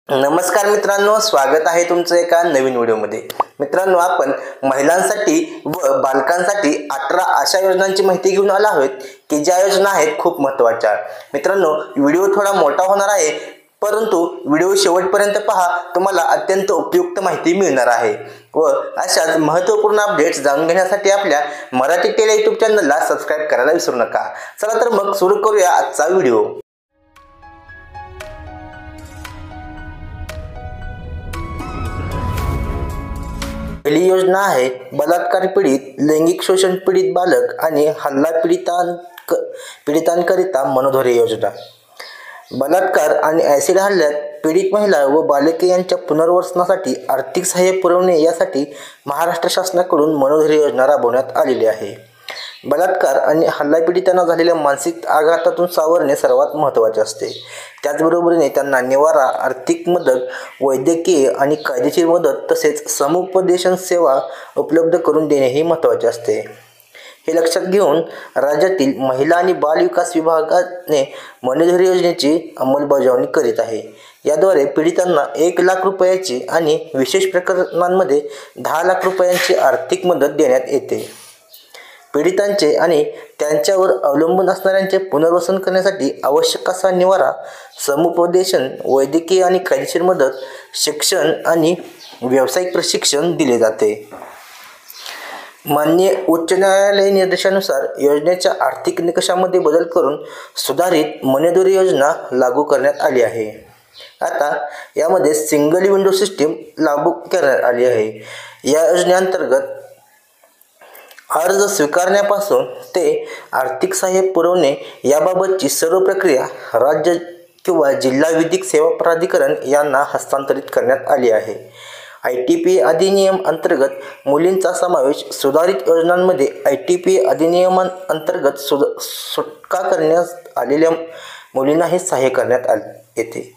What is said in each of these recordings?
नमस्कार मित्रांनो, स्वागत आहे तुमचं एका नवीन व्हिडिओमध्ये। मित्रांनो, आपण महिलांसाठी व बालकांसाठी 18 अशा योजनांची माहिती घेऊन आलो आहोत की ज्या योजना आहेत खूप महत्त्वाच्या। मित्रांनो, व्हिडिओ थोडा मोठा होणार आहे, परंतु व्हिडिओ शेवटपर्यंत पहा, तुम्हाला अत्यंत उपयुक्त माहिती मिळणार आहे। व अशाच महत्त्वपूर्ण अपडेट्स जाणून घेण्यासाठी आपल्या मराठी टेली यूट्यूब चॅनलला सबस्क्राइब करायला विसरू नका। चला तर मग सुरू करूया आजचा व्हिडिओ। पहिली योजना आहे बलात्कार पीडित, लैंगिक शोषण पीडित बालक आणि हल्ला पीडितांकरिता मनोधैर्य योजना। बलात्कार आणि ॲसिड हल्ल्यात पीडित महिला व बालके यांच्या पुनर्वसनासाठी आर्थिक सहाय्य पुरवणे यासाठी महाराष्ट्र शासनाकडून मनोधैर्य योजना राबवण्यात आलेली आहे। बलात्कार आणि हल्ला पीडितांना झालेल्या मानसिक आघातातून सावरणे सर्वात महत्त्वाचे असते। त्याचबरोबरीने त्यांना निवारा, आर्थिक मदत, वैद्यकीय आणि कायदेशीर मदत तसेच समुपदेशन सेवा उपलब्ध करून देणे हे महत्त्वाचे असते। हे लक्षात घेऊन राज्यातील महिला आणि बाल विकास विभागाने मनोधैर्य योजनेची अंमलबजावणी करीत आहे। याद्वारे पीडितांना 1 लाख रुपयाची आणि विशेष प्रकरणांमध्ये 10 लाख रुपयांची आर्थिक मदत देण्यात येते। पीडितांचे आणि त्यांच्यावर अवलंबून असणाऱ्यांचे पुनर्वसन करण्यासाठी आवश्यक असा निवारा, समुपदेशन, वैद्यकीय आणि कायदेशीर मदत, शिक्षण आणि व्यावसायिक प्रशिक्षण दिले जाते। माननीय उच्च न्यायालय निर्देशानुसार योजनेच्या आर्थिक निकषामध्ये बदल करून सुधारित मनोधैर्य योजना लागू करण्यात आली आहे। आता यामध्ये सिंगल विंडो सिस्टीम लागू करण्यात आली आहे। या योजनेअंतर्गत अर्ज स्वीकारण्यापासून ते आर्थिक सहाय्य पुरवणे याबाबतची सर्व प्रक्रिया राज्य किंवा जिल्हा विधिक सेवा प्राधिकरण यांना हस्तांतरित करण्यात आली आहे। ITPA अधिनियम अंतर्गत मुलींचा समावेश सुधारित योजनांमध्ये ITPA अधिनियमांतर्गत सुटका करण्यात आलेल्या मुलींना हे सहाय्य करण्यात येते।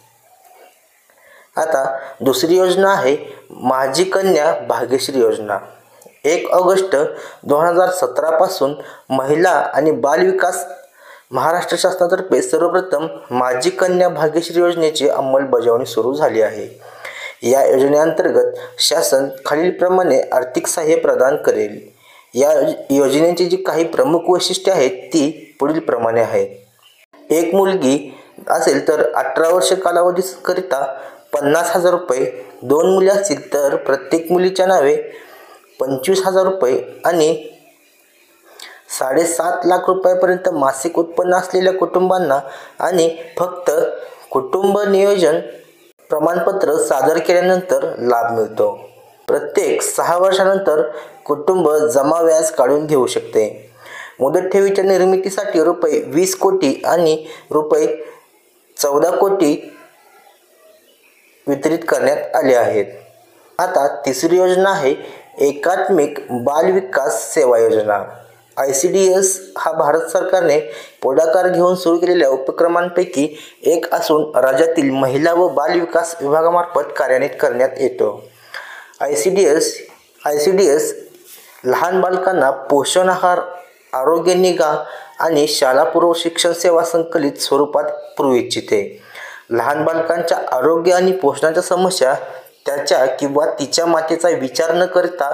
आता दुसरी योजना आहे माझी कन्या भाग्यश्री योजना। 1 ऑगस्ट 2017 पासून महिला आणि बाल विकास महाराष्ट्र शासनातर्फे सर्वप्रथम माझी कन्या भाग्यश्री योजनेची अंमलबजावणी सुरू झाली आहे। या योजनेअंतर्गत शासन खालीलप्रमाणे आर्थिक सहाय्य प्रदान करेल। या योजनेची जी काही प्रमुख वैशिष्ट्ये आहेत ती पुढीलप्रमाणे आहेत। एक मुलगी असेल तर 18 वर्ष कालावधीकरिता 50,000 रुपये, 2 मुली असतील तर प्रत्येक मुलीच्या नावे 25,000 रुपये आणि 7.5 लाख रुपयापर्यंत मासिक उत्पन्न असलेल्या कुटुंबांना आणि फक्त कुटुंब नियोजन प्रमाणपत्र सादर केल्यानंतर लाभ मिळतो। प्रत्येक 6 वर्षानंतर कुटुंब जमा व्याज काढून घेऊ शकते। मुदत ठेवीच्या निर्मितीसाठी रुपये 20 कोटी आणि रुपये 14 कोटी वितरित करण्यात आले आहेत। आता तिसरी योजना आहे एकात्मिक बाल विकास सेवा योजना। ICDS हा भारत सरकारने पुढाकार घेऊन सुरू केलेल्या उपक्रमांपैकी एक असून राज्यातील महिला व बाल विकास विभागामार्फत कार्यान्वित करण्यात येतो। ICDS लहान बालकांना पोषण आहार, आरोग्य निगा आणि शालापूर्व शिक्षण सेवा संकलित स्वरूपात पुरवू इच्छिते। लहान बालकांच्या आरोग्य आणि पोषणाच्या समस्या त्याच्या किंवा तिच्या मातेचा विचार न करता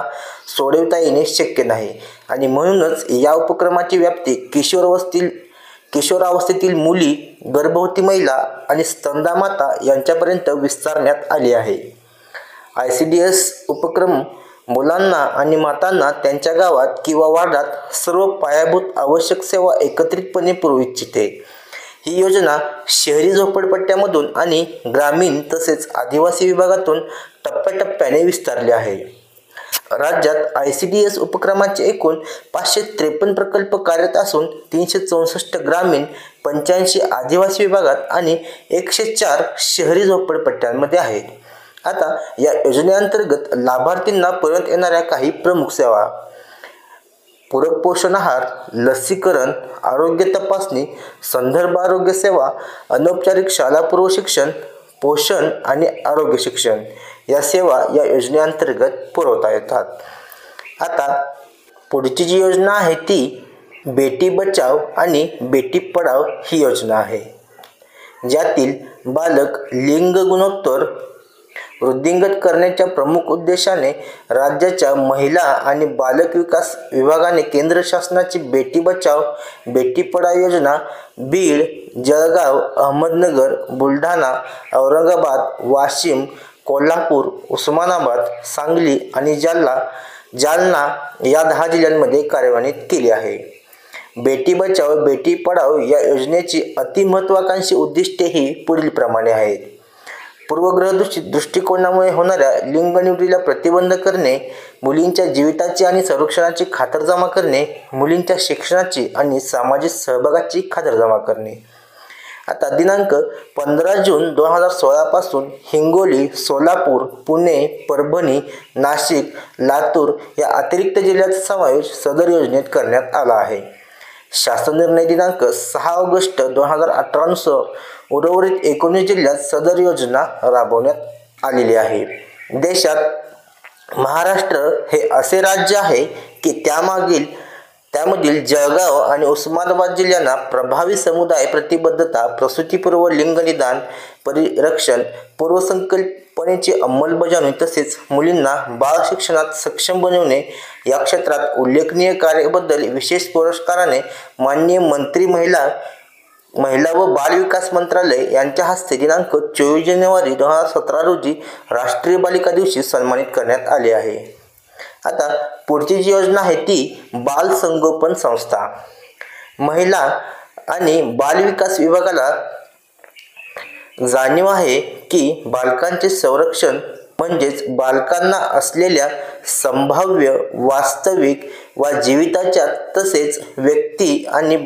सोडवता येणे शक्य नाही आणि म्हणूनच या उपक्रमाची व्याप्ती किशोरावस्थेतील मुली, गर्भवती महिला आणि स्तनदा यांच्यापर्यंत विस्तारण्यात आली आहे। ICDS उपक्रम मुलांना आणि मातांना त्यांच्या गावात किंवा वार्डात सर्व पायाभूत आवश्यक सेवा एकत्रितपणे पुरवू इच्छिते। ही योजना शहरी झोपडपट्ट्यामधून आणि ग्रामीण तसेच आदिवासी विभागातून टप्प्याटप्प्याने विस्तारली आहे। राज्यात ICDS उपक्रमाचे एकूण 553 प्रकल्प कार्यरत असून 364 ग्रामीण, 85 आदिवासी विभागात आणि 104 शहरी झोपडपट्ट्यांमध्ये आहेत। आता या योजनेअंतर्गत लाभार्थींना पुरवण्यात येणाऱ्या काही प्रमुख सेवा: पूरक पोषण आहार, लसीकरण, आरोग्य तपासणी, संदर्भ आरोग्य सेवा, अनौपचारिक शालापूर्व शिक्षण, पोषण आणि आरोग्य शिक्षण या सेवा या योजनेअंतर्गत पुरवता येतात। आता पुढची जी योजना आहे ती बेटी बचाव आणि बेटी पढाव ही योजना आहे, ज्यातील बालक लिंग गुणोत्तर वृद्धिंगत करण्याच्या प्रमुख उद्देशाने राज्याच्या महिला आणि बालक विकास विभागाने केंद्र शासनाची बेटी बचाव बेटी पढाओ योजना बीड, जळगाव, अहमदनगर, बुलढाणा, औरंगाबाद, वाशिम, कोल्हापूर, उस्मानाबाद, सांगली आणि जालना या 10 जिल्ह्यांमध्ये कार्यान्वित केली आहे. बेटी बचाओ बेटी पढाओ या योजनेची अतिमहत्त्वाकांक्षी उद्दिष्टे ही पुढीलप्रमाणे आहेत. पूर्वग्रह दृष्टिकोनामुळे होणाऱ्या लिंगनिवडीला प्रतिबंध करणे, मुलींच्या जीविताची आणि संरक्षणाची खातरजमा करणे, मुलींच्या शिक्षणाची आणि सामाजिक सहभागाची खातरजमा करणे. आता दिनांक 15 जून 2016 पासून हिंगोली, सोलापूर, पुणे, परभणी, नाशिक, लातूर या अतिरिक्त जिल्ह्याचा समावेश सदर योजनेत करण्यात आला आहे. शासन निर्णय दिनांक 6 ऑगस्ट 2018 नुसार उर्वरित 19 जिल्ह्यात सदर योजना राबवण्यात आलेली आहे. देशात महाराष्ट्र हे असे राज्य आहे की त्यामधील जळगाव आणि उस्मानाबाद जिल्ह्यांना प्रभावी समुदाय प्रतिबद्धता, प्रसूतीपूर्व लिंग निदान, परिरक्षण, पूर्वसंकल्पनेची अंमलबजावणी तसेच मुलींना बाल शिक्षणात सक्षम बनवणे या क्षेत्रात उल्लेखनीय कार्याबद्दल विशेष पुरस्काराने माननीय मंत्री महिला व बाल विकास मंत्रालय यांच्या हस्ते दिनांक 24 जानेवारी 2017 रोजी राष्ट्रीय बालिका दिवशी सन्मानित करण्यात आले आहे. आता पुढची जी योजना आहे ती बाल संगोपन संस्था. महिला आणि बाल विकास विभागाला जाणीव आहे की बालकांचे संरक्षण म्हणजेच बालकांना असलेल्या संभाव्य, वास्तविक वा जीविताच्या तसेच व्यक्ती आणि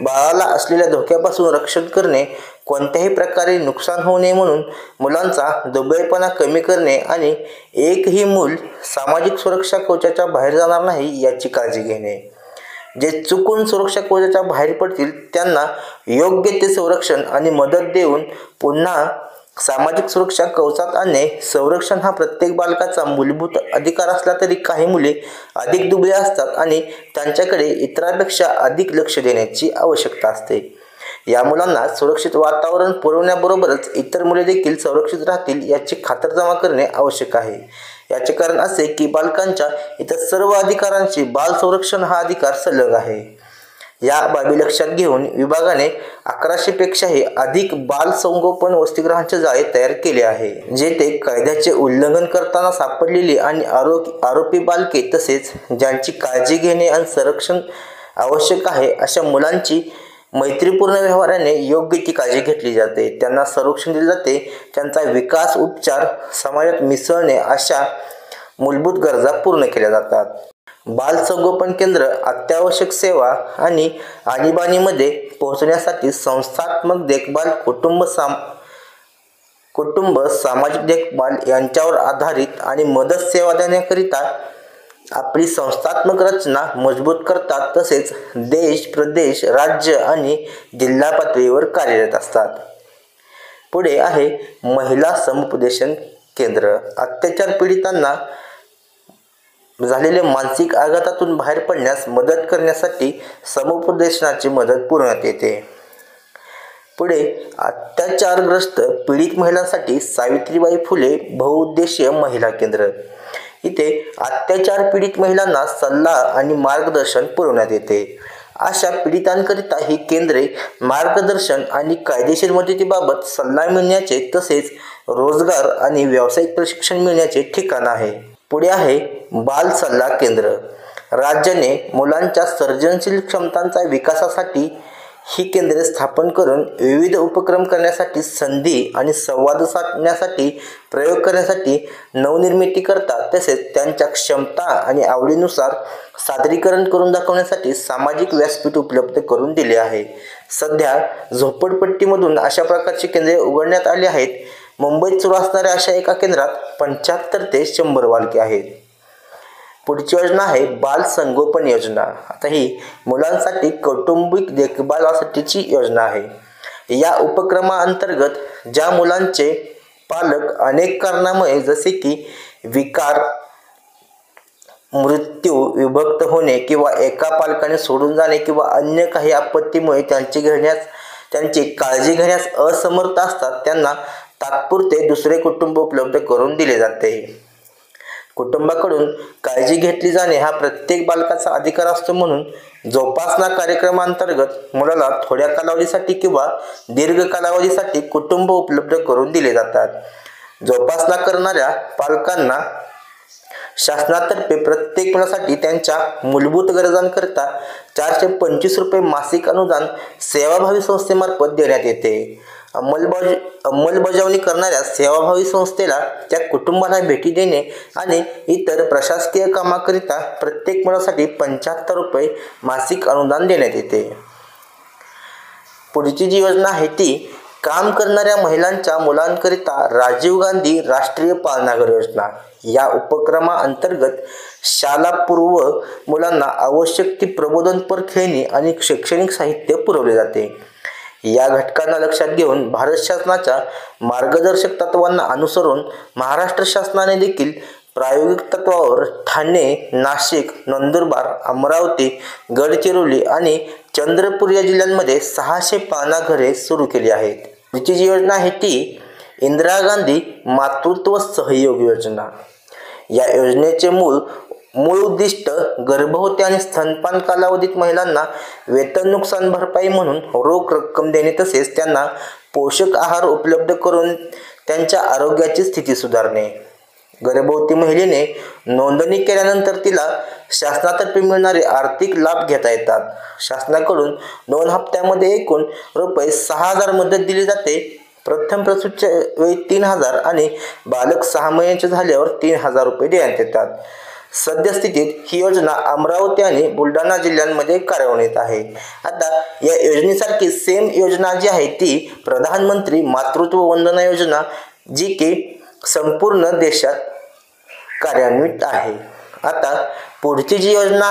बाळाला असलेल्या धोक्यापासून रक्षण करणे, कोणत्याही प्रकारे नुकसान होऊ नये म्हणून मुलांचा दुबळेपणा कमी करणे आणि एकही मूल सामाजिक सुरक्षा कवचाच्या बाहेर जाणार नाही याची काळजी घेणे. जे चुकून सुरक्षा कवचाच्या बाहेर पडतील त्यांना योग्य ते संरक्षण आणि मदत देऊन पुन्हा सामाजिक सुरक्षा कवचात आणणे. संरक्षण हा प्रत्येक बालकाचा मूलभूत अधिकार असला तरी काही मुले अधिक दुबळे असतात आणि त्यांच्याकडे इतरांपेक्षा अधिक लक्ष देण्याची आवश्यकता असते. या मुलांना सुरक्षित वातावरण पुरवण्याबरोबरच इतर मुले देखील सुरक्षित राहतील याची खातरजमा करणे आवश्यक आहे. याचे कारण असे की बालकांच्या इतर सर्व अधिकारांशी बाल संरक्षण हा अधिकार संलग्न आहे. या बाबी लक्षात घेऊन विभागाने 1100 पेक्षाही अधिक बाल संगोपन वसतिगृहांचे जाळे तयार केले आहे, जेथे कायद्याचे उल्लंघन करताना सापडलेली आणि आरोपी बालके तसेच ज्यांची काळजी घेणे आणि संरक्षण आवश्यक आहे अशा मुलांची मैत्रीपूर्ण व्यवहाराने योग्य ती काळजी घेतली जाते, त्यांना संरक्षण दिले जाते, त्यांचा विकास, उपचार, समाजात मिसळणे अशा मूलभूत गरजा पूर्ण केल्या जातात. बाल संगोपन केंद्र अत्यावश्यक सेवा आणि आणीबाणीमध्ये पोहोचण्यासाठी संस्थात्मक देखभाल, कुटुंब सामाजिक देखभाल यांच्यावर आधारित आणि मदत सेवा देण्याकरिता आपली संस्थात्मक रचना मजबूत करतात तसेच देश, प्रदेश, राज्य आणि जिल्हा पातळीवर कार्यरत असतात. पुढे आहे महिला समुपदेशन केंद्र. अत्याचार पीडितांना झालेल्या मानसिक आघातातून बाहेर पडण्यास मदत करण्यासाठी समुपदेशनाची मदत पुरवण्यात येते. पुढे अत्याचारग्रस्त पीडित महिलांसाठी सावित्रीबाई फुले बहुउद्देशीय महिला केंद्र. इथे अत्याचार पीडित महिलांना सल्ला आणि मार्गदर्शन पुरवण्यात येते. अशा पीडितांकरिता ही केंद्रे मार्गदर्शन आणि कायदेशीर मदतीबाबत सल्ला मिळण्याचे तसेच रोजगार आणि व्यावसायिक प्रशिक्षण मिळण्याचे ठिकाण आहे. पुढे आहे बाल सल्ला केंद्र. राज्याने मुलांच्या सर्जनशील क्षमतांच्या विकासासाठी ही केंद्रे स्थापन करून विविध उपक्रम करण्यासाठी, संधी आणि संवाद साधण्यासाठी, प्रयोग करण्यासाठी, नवनिर्मिती करतात तसेच त्यांच्या क्षमता आणि आवडीनुसार सादरीकरण करून दाखवण्यासाठी सामाजिक व्यासपीठ उपलब्ध करून दिले आहे. सध्या झोपडपट्टीमधून अशा प्रकारची केंद्रे उघडण्यात आली आहेत. मुंबईत सुरू असणाऱ्या अशा एका केंद्रात 75 ते 100 बालके आहेत. पुढची योजना आहे बाल संगोपन योजना. आता ही मुलांसाठी कौटुंबिक देखभालासाठीची योजना आहे. या उपक्रमाअंतर्गत ज्या मुलांचे पालक अनेक कारणामुळे जसे की विकार, मृत्यू, विभक्त होणे किंवा एका पालकाने सोडून जाणे किंवा अन्य काही आपत्तीमुळे त्यांची घेण्यास त्यांची काळजी घेण्यास असमर्थ असतात त्यांना तात्पुरते दुसरे कुटुंब उपलब्ध करून दिले जाते. कुटुंबाकडून काळजी घेतली जाणे हा प्रत्येक बालकाचा अधिकार असतो, म्हणून जोपासना कार्यक्रमांतर्गत मुलाला थोड्या कालावधीसाठी किंवा दीर्घ कालावधीसाठी कुटुंब उपलब्ध करून दिले जातात. जोपासना करणाऱ्या पालकांना शासनातर्फे प्रत्येक मुलासाठी त्यांच्या मूलभूत गरजांकरिता 425 रुपये मासिक अनुदान सेवाभावी संस्थेमार्फत देण्यात येते. अंमलबजावणी करणाऱ्या सेवाभावी संस्थेला त्या कुटुंबाला भेटी देणे आणि इतर प्रशासकीय कामाकरिता प्रत्येक मुलासाठी 75 रुपये मासिक अनुदान देण्यात येते. पुढची जी योजना आहे ती काम करणाऱ्या महिलांच्या मुलांकरिता राजीव गांधी राष्ट्रीय पालनाघर योजना. या उपक्रमाअंतर्गत शालापूर्व मुलांना आवश्यक ती प्रबोधनपर खेळणी आणि शैक्षणिक साहित्य पुरवले जाते. या घटकांना लक्षात घेऊन भारत शासनाच्या मार्गदर्शक तत्वांना अनुसरून महाराष्ट्र शासनाने देखील प्रायोगिक तत्वावर ठाणे, नाशिक, नंदुरबार, अमरावती, गडचिरोली आणि चंद्रपूर या जिल्ह्यांमध्ये 600 पालनाघरे सुरू केली आहेत. पुढची जी योजना आहे ती इंदिरा गांधी मातृत्व सहयोग योजना. या योजनेचे मूळ उद्दिष्ट गर्भवती आणि स्तनपान कालावधीत महिलांना वेतन नुकसान भरपाई म्हणून रोख रक्कम देणे तसेच त्यांना पोषक आहार उपलब्ध करून त्यांच्या आरोग्याची स्थिती सुधारणे. गर्भवती महिलेने नोंदणी केल्यानंतर तिला शासनातर्फे मिळणारे आर्थिक लाभ घेता येतात. शासनाकडून 2 हप्त्यामध्ये एकूण रुपये 6,000 मदत दिली जाते. प्रथम प्रसूतीच्या वेळी 3,000 आणि बालक 6 महिन्याचे झाल्यावर 3,000 रुपये देण्यात येतात. सद्यस्थितीत ही योजना अमरावती आणि बुलढाणा जिल्ह्यांमध्ये कार्यान्वित आहे. आता या योजनेसारखी सेम योजना जी आहे ती प्रधानमंत्री मातृत्व वंदना योजना, जी की संपूर्ण देशात कार्यान्वित आहे. आता पुढची जी योजना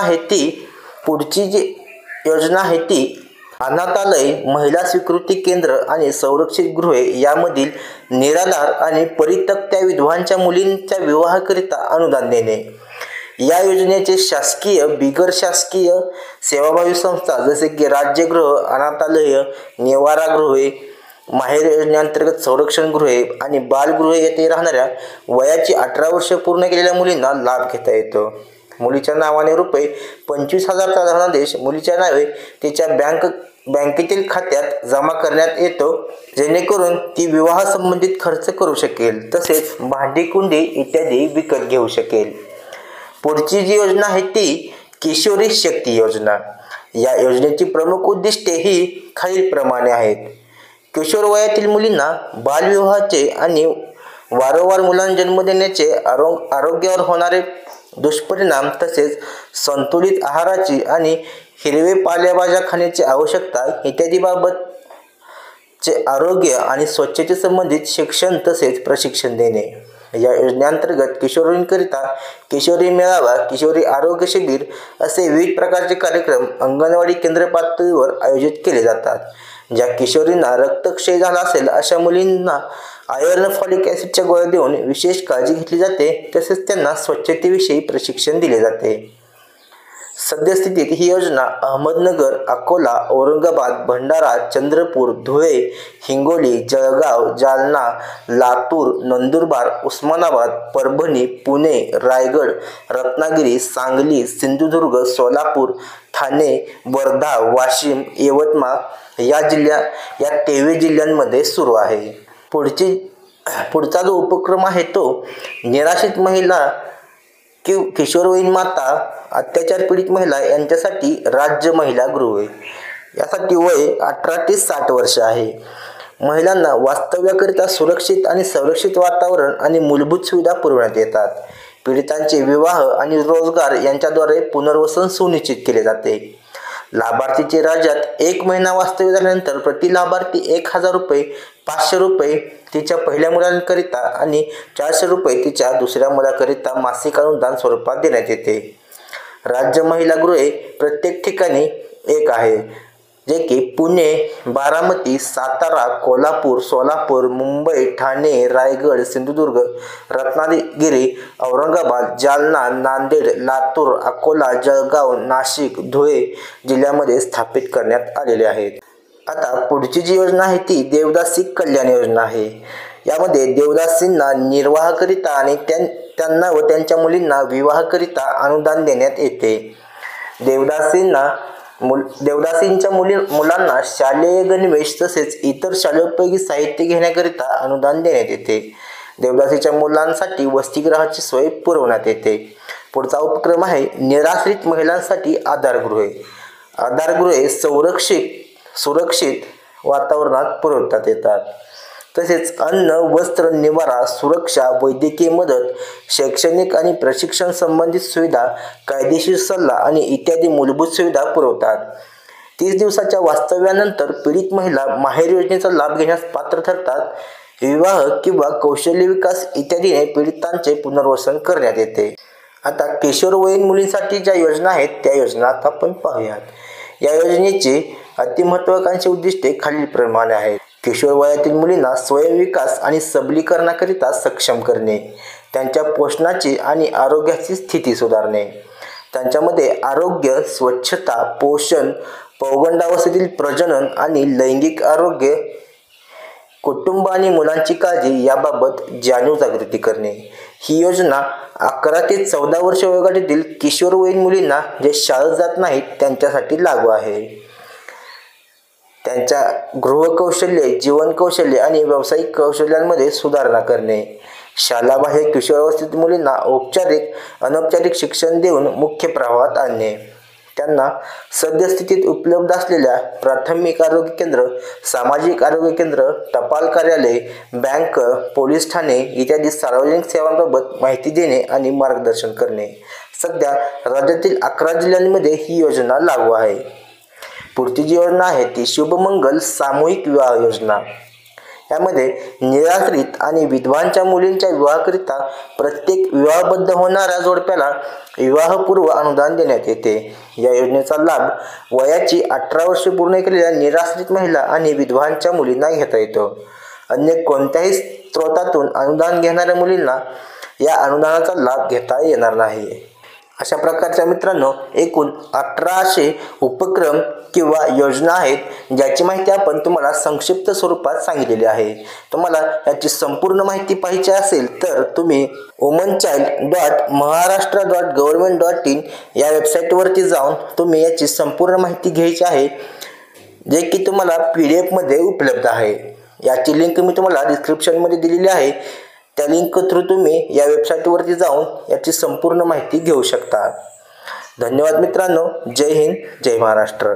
आहे ती अनाथालय, महिला स्वीकृती केंद्र आणि संरक्षित गृहे यामधील निराधार आणि परित्यक्त्या विधवांच्या मुलींच्या विवाहाकरिता अनुदान देणे. या योजनेचे शासकीय, बिगर शासकीय सेवाभावी संस्था जसे की राज्यगृह, अनाथालय, निवारागृहे, माहेर योजनेअंतर्गत संरक्षण गृहे आणि बालगृहे येथे राहणाऱ्या वयाची 18 वर्ष पूर्ण केलेल्या मुलींना लाभ घेता येतो. मुलीच्या नावाने रुपये 25,000चा धनादेश मुलीच्या नावे तिच्या बँकेतील खात्यात जमा करण्यात येतो, जेणेकरून ती विवाह संबंधित खर्च करू शकेल तसेच भांडी कुंडी इत्यादी विकत घेऊ शकेल. पुढची जी योजना आहे ती किशोरी शक्ती योजना. या योजनेची प्रमुख उद्दिष्टे ही खालीलप्रमाणे आहेत. किशोर वयातील मुलींना बालविवाहाचे आणि वारंवार मुलांना जन्म देण्याचे आरोग्यावर होणारे दुष्परिणाम तसेच संतुलित आहाराची आणि हिरवे पालेभाज्या खाण्याची आवश्यकता इत्यादी बाबतचे आरोग्य आणि स्वच्छते संबंधित शिक्षण तसेच प्रशिक्षण देणे. या योजनेअंतर्गत किशोरींकरिता किशोरी मेळावा, किशोरी आरोग्य शिबिर असे विविध प्रकारचे कार्यक्रम अंगणवाडी केंद्र पातळीवर आयोजित केले जातात. ज्या किशोरींना रक्तक्षय झाला असेल अशा मुलींना आयर्न फॉलिक ॲसिडच्या गोळ्या देऊन विशेष काळजी घेतली जाते तसेच त्यांना स्वच्छतेविषयी प्रशिक्षण दिले जाते. सद्यस्थितीत ही योजना अहमदनगर, अकोला, औरंगाबाद, भंडारा, चंद्रपूर, धुळे, हिंगोली, जळगाव, जालना, लातूर, नंदुरबार, उस्मानाबाद, परभणी, पुणे, रायगड, रत्नागिरी, सांगली, सिंधुदुर्ग, सोलापूर, ठाणे, वर्धा, वाशिम, यवतमाळ या 23 जिल्ह्यांमध्ये सुरू आहे. पुढचा जो उपक्रम आहे तो निराश्रित महिला किशोरवयीन माता, अत्याचार पीडित महिला यांच्यासाठी राज्य महिला गृह. यासाठी वय 18 ते 60 वर्ष आहे. महिलांना वास्तव्याकरिता सुरक्षित आणि संरक्षित वातावरण आणि मूलभूत सुविधा पुरवण्यात येतात. पीडितांचे विवाह आणि रोजगार यांच्याद्वारे पुनर्वसन सुनिश्चित केले जाते. लाभार्थीचे राज्यात 1 महिना वास्तव्य झाल्यानंतर प्रति लाभार्थी 1,000 रुपये, 500 रुपये तिच्या पहिल्या मुलांकरिता आणि 400 रुपये तिच्या दुसऱ्या मुलाकरिता मासिक अनुदान स्वरूपात देण्यात येते. राज्य महिला गृहे प्रत्येक ठिकाणी एक आहे, जे की पुणे, बारामती, सातारा, कोल्हापूर, सोलापूर, मुंबई, ठाणे, रायगड, सिंधुदुर्ग, रत्नागिरी, औरंगाबाद, जालना, नांदेड, लातूर, अकोला, जळगाव, नाशिक, धुळे जिल्ह्यामध्ये स्थापित करण्यात आलेले आहेत. आता पुढची जी योजना आहे ती देवदासी कल्याण योजना आहे। यामध्ये देवदासींना निर्वाहाकरिता आणि त्यांना व त्यांच्या मुलींना विवाहाकरिता अनुदान देण्यात येते। देवदासींच्या मुलांना शालेय गणवेश तसेच इतर शालेयोपयोगी साहित्य घेण्याकरिता अनुदान देण्यात येते। देवदासीच्या मुलांसाठी वसतिगृहाची सोय पुरवण्यात येते। पुढचा उपक्रम आहे निराश्रित महिलांसाठी आधारगृहे। आधारगृहे सुरक्षित वातावरणात पुरवण्यात येतात। तसेच अन्न, वस्त्र, निवारा, सुरक्षा, वैद्यकीय मदत, शैक्षणिक आणि प्रशिक्षण संबंधित सुविधा, कायदेशीर सल्ला आणि इत्यादी मूलभूत सुविधा पुरवतात। 30 दिवसाच्या वास्तव्यानंतर पीडित महिला माहेर योजनेचा लाभ घेण्यास पात्र ठरतात। विवाह किंवा कौशल्य विकास इत्यादीने पीडितांचे पुनर्वसन करण्यात येते। आता किशोरवयीन मुलींसाठी ज्या योजना आहेत त्या योजना आता आपण पाहूयात। या योजनेची अतिमहत्त्वाकांक्षी उद्दिष्टे खालीलप्रमाणे आहेत। किशोर वयातील मुलींना स्वयंविकास आणि सबलीकरणाकरिता सक्षम करणे, त्यांच्या पोषणाची आणि आरोग्याची स्थिती सुधारणे, त्यांच्यामध्ये आरोग्य, स्वच्छता, पोषण, पौगंडावस्थेतील प्रजनन आणि लैंगिक आरोग्य, कुटुंब आणि मुलांची काळजी याबाबत जाणीव जागृती करणे। ही योजना 11 ते 14 वर्ष वयोगटातील किशोरवयीन मुलींना जे शाळेत जात नाहीत त्यांच्यासाठी लागू आहे। त्यांच्या गृहकौशल्य, जीवन कौशल्य आणि व्यावसायिक कौशल्यांमध्ये सुधारणा करणे, शालाबाह्य किशोरावस्थेतील मुलींना औपचारिक अनौपचारिक शिक्षण देऊन मुख्य प्रवाहात आणणे, त्यांना सद्यस्थितीत उपलब्ध असलेल्या प्राथमिक आरोग्य केंद्र, सामाजिक आरोग्य केंद्र, टपाल कार्यालय, बँक, पोलीस ठाणे इत्यादी सार्वजनिक सेवांबाबत माहिती देणे आणि मार्गदर्शन करणे। सध्या राज्यातील 11 जिल्ह्यांमध्ये ही योजना लागू आहे। पुढची जी योजना आहे ती शुभमंगल सामूहिक विवाह योजना। यामध्ये निराश्रित आणि विधवांच्या मुलींच्या विवाहाकरिता प्रत्येक विवाहबद्ध होणाऱ्या जोडप्याला विवाहपूर्व अनुदान देण्यात येते। या योजनेचा लाभ वयाची 18 वर्षे पूर्ण केलेल्या निराश्रित महिला आणि विधवांच्या मुलींना घेता येतो। अन्य कोणत्याही स्रोतातून अनुदान घेणाऱ्या मुलींना या अनुदानाचा लाभ घेता येणार नाही। अशा प्रकारच्या मित्रांनो एकूण 1800 उपक्रम किंवा योजना आहेत ज्याची माहिती आपण तुम्हाला संक्षिप्त स्वरूपात सांगितलेली आहे। तुम्हाला याची संपूर्ण माहिती पाहिजे असेल तर तुम्ही womanchild.maharashtra.government.in या वेबसाईटवरती जाऊन तुम्ही याची संपूर्ण माहिती घ्यायची आहे, जे की तुम्हाला PDF मध्ये उपलब्ध आहे। याची लिंक मी तुम्हाला डिस्क्रिप्शनमध्ये दिलेली आहे। त्या लिंक थ्रू तुम्ही या वेबसाईटवरती जाऊन याची संपूर्ण माहिती घेऊ शकता। धन्यवाद मित्रांनो। जय हिंद, जय महाराष्ट्र।